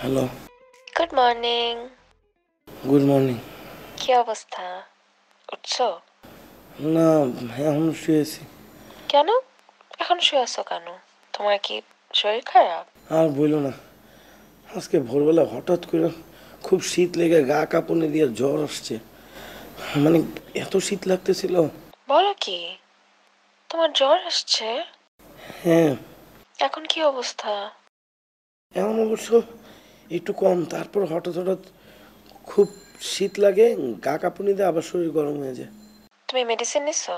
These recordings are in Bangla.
Hello. Good morning. Good morning. কি অবস্থা? উঠছো? না, এখন শুয়েছি। কেন? এখন শুয়ে আছো কেন? তোমার কি শরীর খারাপ? আর বইলো না, আজকে ভোরবেলা হঠাৎ করে খুব শীত লেগে গা কাঁপুনি দিয়ে জ্বর আসছে। মানে এত শীত লাগতেছিল। বলো কি, তোমার জ্বর আসছে? হ্যাঁ। এখন কি অবস্থা? এখন অবশ্য একটু কম, তারপর হঠাৎ হঠাৎ খুব শীত লাগে, গা কাঁপুনি দিয়ে আবার শরীর গরম হয়ে যায়। তুমি মেডিসিন নিছো?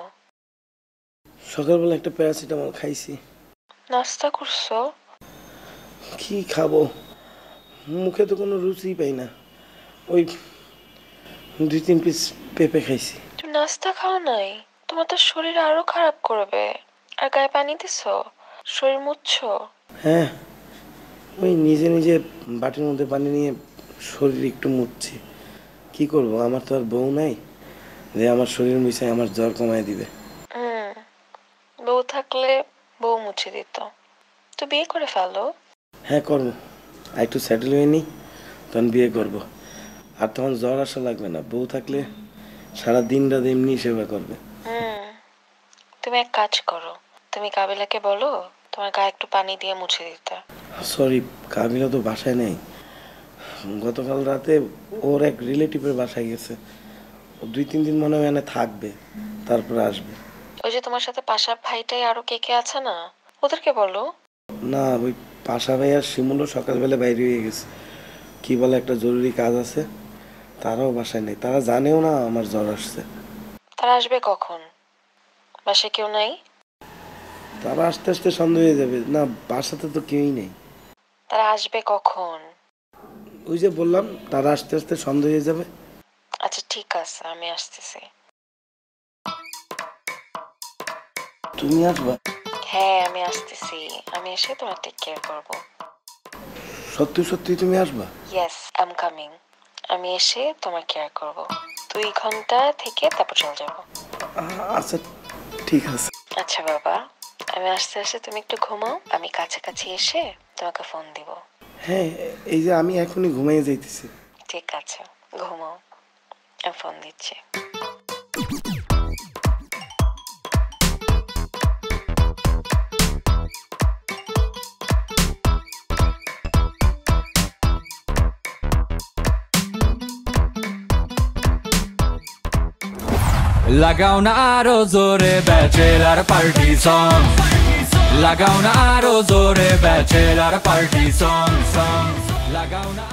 সকালবেলা একটা প্যারাসিটামল খাইছি। নাস্তা করছো? কি খাবো, মুখে তো কোনো রুচি পাই না। ওই 2-3 পিস পেঁপে খাইছি। তুমি নাস্তা খাও নাই? তোমার তো শরীর আরো খারাপ করবে। আর গায়ে পানি দিছো? শরীর মুছছো? হ্যাঁ, ওই নিজে নিজে বাটির মধ্যে পানি নিয়ে শরীর একটু মুছছি। কি করব, আমার তো আর বউ নাই যে আমার শরীর মুছে আমার জ্বর কমায় দিবে। হুম, বউ থাকলে বউ মুছে দিত। তো বিয়ে করে ফেলো। হ্যাঁ করবো, আর একটু সেটেল হয়ে নিই, তখন বিয়ে করব। আর তখন জ্বর আসা লাগবে না, বউ থাকলে সারা দিন রাত এমনি সেবা করবে। হুম, তুমি এক কাজ করো, তুমি কাবিলাকে বলো তোমার গায়ে একটু পানি দিয়ে মুছে দিতে। সরি, কাবিলা তো বাসায় নেই। গতকাল রাতে ওর এক রিলেটিভের বাসায় গেছে। ও 2-3 দিন মনে হয় এখানে থাকবে, তারপরে আসবে। ওই যে তোমার সাথে পাশা ভাইটাই আরো কে কে আছে না, ওদেরকে বলো। না, ওই পাশা ভাই আর শিমুলও সকালবেলা বাইরে হয়ে গেছে, কি বলে একটা জরুরি কাজ আছে। তারাও বাসায় নেই, তারা জানেও না আমার জ্বর আসছে। তারা আসবে কখন? বাসায় কেউ নাই? তারা আস্তে আস্তে সন্দেহ হয়ে যাবে। না, বাসাতে তো কেউই নেই। তারা আসবে কখন? ওই যে বললাম, তারা আস্তে আস্তে সন্দেহ হয়ে যাবে। আচ্ছা ঠিক আছে, আমি আসতেছি। তুমি আসবা? হ্যাঁ আমি আসতেছি, আমি এসে তোমার টেক কেয়ার করবো। সত্যি সত্যি তুমি আসবা? Yes, I am coming. আমি এসে তোমার কেয়ার করবো। 2 ঘন্টা থেকে তারপর চলে যাবো। আচ্ছা, ঠিক আছে। আচ্ছা বাবা, আমি আস্তে আস্তে তুমি একটু ঘুমাও, আমি কাছাকাছি এসে তোমাকে ফোন দিব। হ্যাঁ, এই যে আমি এখনই ঘুমাইয়ে যাইতেছি। ঠিক আছে, ঘুমাও, আমি ফোন দিচ্ছি। লাগাও না আরো জোরে ব্যাচেলার পার্টি সং, লাগাও না আরো জোরে ব্যাচেলার পার্টি সং, লাগাও না।